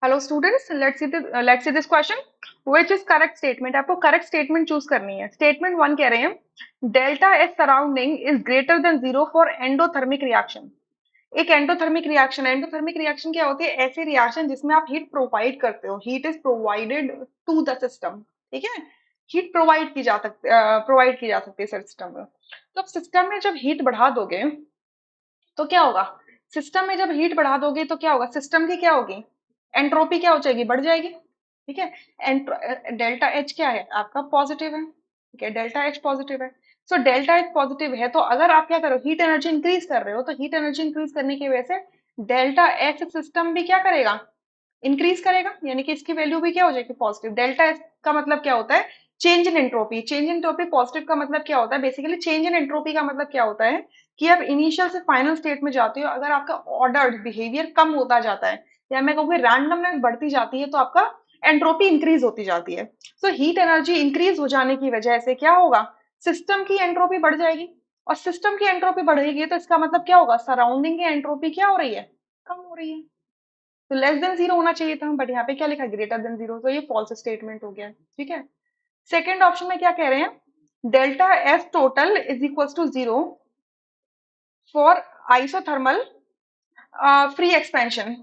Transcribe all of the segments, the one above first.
Hello students, let's see this question. Which is correct statement? आपको correct statement choose करनी है। Statement one कह रहे हैं delta S surrounding is greater than zero for endothermic reaction. एक endothermic reaction क्या होती है? ऐसी रिएक्शन जिसमें आप हीट प्रोवाइड करते हो, heat is provided to the system. ठीक है, हीट प्रोवाइड की जा सकती है सिस्टम में। तो अब सिस्टम में जब हीट बढ़ा दोगे तो क्या होगा? सिस्टम में जब हीट बढ़ा दोगे तो क्या होगा? सिस्टम की क्या होगी? एंट्रोपी क्या हो जाएगी? बढ़ जाएगी। ठीक है, डेल्टा एच क्या है आपका? पॉजिटिव है। ठीक है, डेल्टा एच पॉजिटिव है। सो डेल्टा एच पॉजिटिव है तो अगर आप क्या करो, हीट एनर्जी इंक्रीज कर रहे हो, तो हीट एनर्जी इंक्रीज करने की वजह से डेल्टा एच सिस्टम भी क्या करेगा? इंक्रीज करेगा, यानी कि इसकी वैल्यू भी क्या हो जाएगी? पॉजिटिव। डेल्टा एच का मतलब क्या होता है? Change in entropy. Change in entropy positive का मतलब क्या होता है? बेसिकली चेंज इन एंट्रोपी का मतलब क्या होता है कि आप इनिशियल से फाइनल स्टेट में जाते हो, अगर आपका ऑर्डर्ड बिहेवियर कम होता जाता है या मैं कहूँगी रैंडमनेस बढ़ती जाती है तो आपका एंट्रोपी इंक्रीज होती जाती है। सो हीट एनर्जी इंक्रीज हो जाने की वजह से क्या होगा? सिस्टम की एंट्रोपी बढ़ जाएगी। और सिस्टम की एंट्रोपी बढ़ेगी तो इसका मतलब क्या होगा? सराउंडिंग की एंट्रोपी क्या हो रही है? कम हो रही है। तो लेस देन जीरो होना चाहिए था, बट यहाँ पे क्या लिखा है? Greater than zero. तो ये फॉल्स स्टेटमेंट हो गया। ठीक है, सेकेंड ऑप्शन में क्या कह रहे हैं? Delta S total is equal to zero for isothermal free expansion.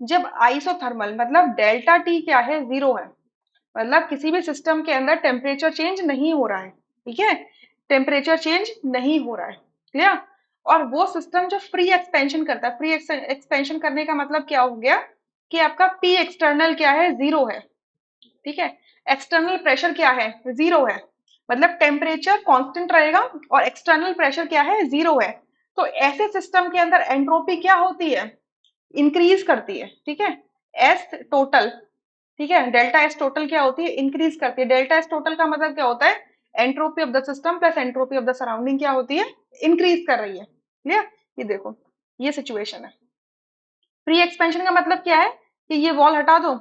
जब आइसोथर्मल मतलब डेल्टा टी क्या है? जीरो है। मतलब किसी भी सिस्टम के अंदर टेम्परेचर चेंज नहीं हो रहा है। ठीक है, टेम्परेचर चेंज नहीं हो रहा है। क्लियर? और वो सिस्टम जो फ्री एक्सपेंशन करता है, फ्री एक्सपेंशन करने का मतलब क्या हो गया कि आपका पी एक्सटर्नल क्या है? जीरो है। ठीक है, एक्सटर्नल प्रेशर क्या है? जीरो है। मतलब टेम्परेचर कांस्टेंट रहेगा और एक्सटर्नल प्रेशर क्या है? जीरो है। तो ऐसे सिस्टम के अंदर एंट्रोपी क्या होती है? इंक्रीज करती है। ठीक है, एस टोटल। ठीक है, डेल्टा एस टोटल क्या होती है? इंक्रीज करती है। डेल्टा एस टोटल का मतलब क्या होता है? Entropy of the system plus entropy of the surrounding क्या होती है? इंक्रीज कर रही है। क्लियर? ये देखो, ये सिचुएशन है। प्री एक्सपेंशन का मतलब क्या है कि ये वॉल हटा दो,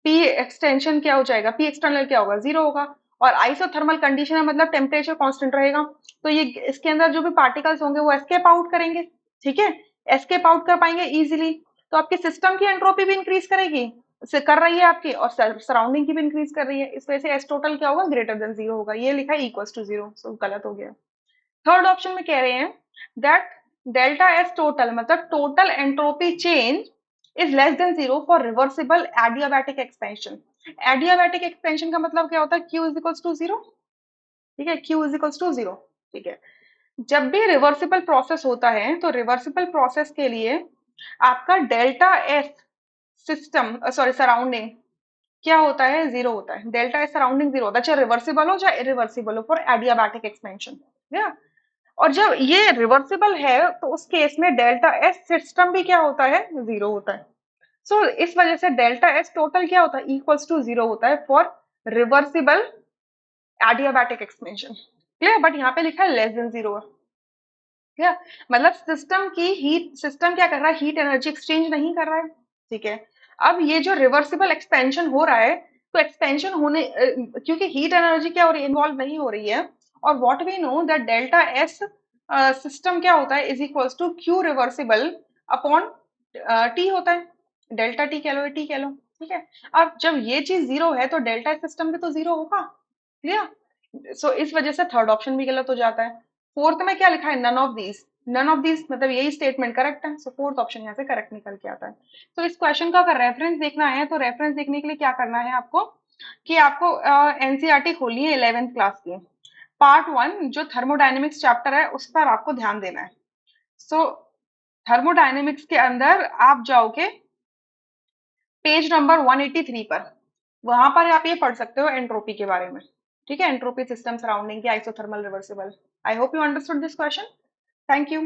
पी एक्सटेंशन क्या हो जाएगा? पी एक्सटर्नल क्या होगा? जीरो होगा। और आइसोथर्मल कंडीशन है मतलब टेम्परेचर कांस्टेंट रहेगा। तो ये इसके अंदर जो भी पार्टिकल्स होंगे वो एस्केप आउट करेंगे। ठीक है, एस्केप आउट कर पाएंगे इजीली। तो आपके सिस्टम की एंट्रोपी भी इंक्रीज करेगी, से कर रही है आपकी, और सराउंडिंग की भी इंक्रीज कर रही है। इस वजह से एस टोटल क्या होगा? ग्रेटर देन जीरो होगा। ये लिखा है इक्वल टू जीरो, सो गलत हो गया। थर्ड ऑप्शन में कह रहे हैं दैट डेल्टा एस टोटल मतलब total entropy change is less than zero for reversible adiabatic expansion. Adiabatic expansion का मतलब क्या होता है? Q is equal to zero. ठीक है, Q is equal to zero. ठीक है, जब भी रिवर्सिबल प्रोसेस होता है तो रिवर्सिबल प्रोसेस के लिए आपका delta S system sorry surrounding क्या होता है? जीरो होता है। डेल्टा एस सराउंडिंग जीरो होता है, चाहे रिवर्सिबल हो चाहे इरिवर्सिबल हो, फॉर एडियाबैटिक एक्सपेंशन। और जब ये रिवर्सिबल है तो उस केस में डेल्टा एस सिस्टम भी क्या होता है? जीरो होता है। सो इस वजह से डेल्टा एस टोटल क्या होता है? इक्वल्स टू जीरो होता है for reversible adiabatic expansion. Clear? But यहाँ पे लिखा है लेस देन जीरो। क्या मतलब? सिस्टम की हीट, सिस्टम क्या कर रहा है? हीट एनर्जी एक्सचेंज नहीं कर रहा है। ठीक है, अब ये जो रिवर्सिबल एक्सपेंशन हो रहा है तो एक्सपेंशन होने क्योंकि हीट एनर्जी क्या हो रही है? इन्वॉल्व नहीं हो रही है। और what we know that delta S system क्या होता है? Is equals to Q reversible upon T होता है। डेल्टा टी कह लो, टी कह लो। ठीक है, अब जब ये चीज जीरो है तो डेल्टा सिस्टम भी तो जीरो होगा। क्लियर? सो इस वजह से थर्ड ऑप्शन भी गलत हो जाता है। फोर्थ में क्या लिखा है? None of these. None of these मतलब यही स्टेटमेंट करेक्ट है, सो फोर्थ ऑप्शन यहाँ से करेक्ट निकल के आता है। तो इस क्वेश्चन का अगर रेफरेंस देखना है तो रेफरेंस देखने के लिए क्या करना है आपको कि आपको एनसीईआरटी खोलनी है 11th क्लास की। पार्ट वन जो थर्मोडायनेमिक्स चैप्टर है उस पर आपको ध्यान देना है। सो थर्मोडायनेमिक्स के अंदर आप जाओगे पेज नंबर 183 पर, वहां पर आप ये पढ़ सकते हो एंट्रोपी के बारे में। ठीक है, एंट्रोपी सिस्टम सराउंडिंग की isothermal reversible. I hope you understood this question. Thank you.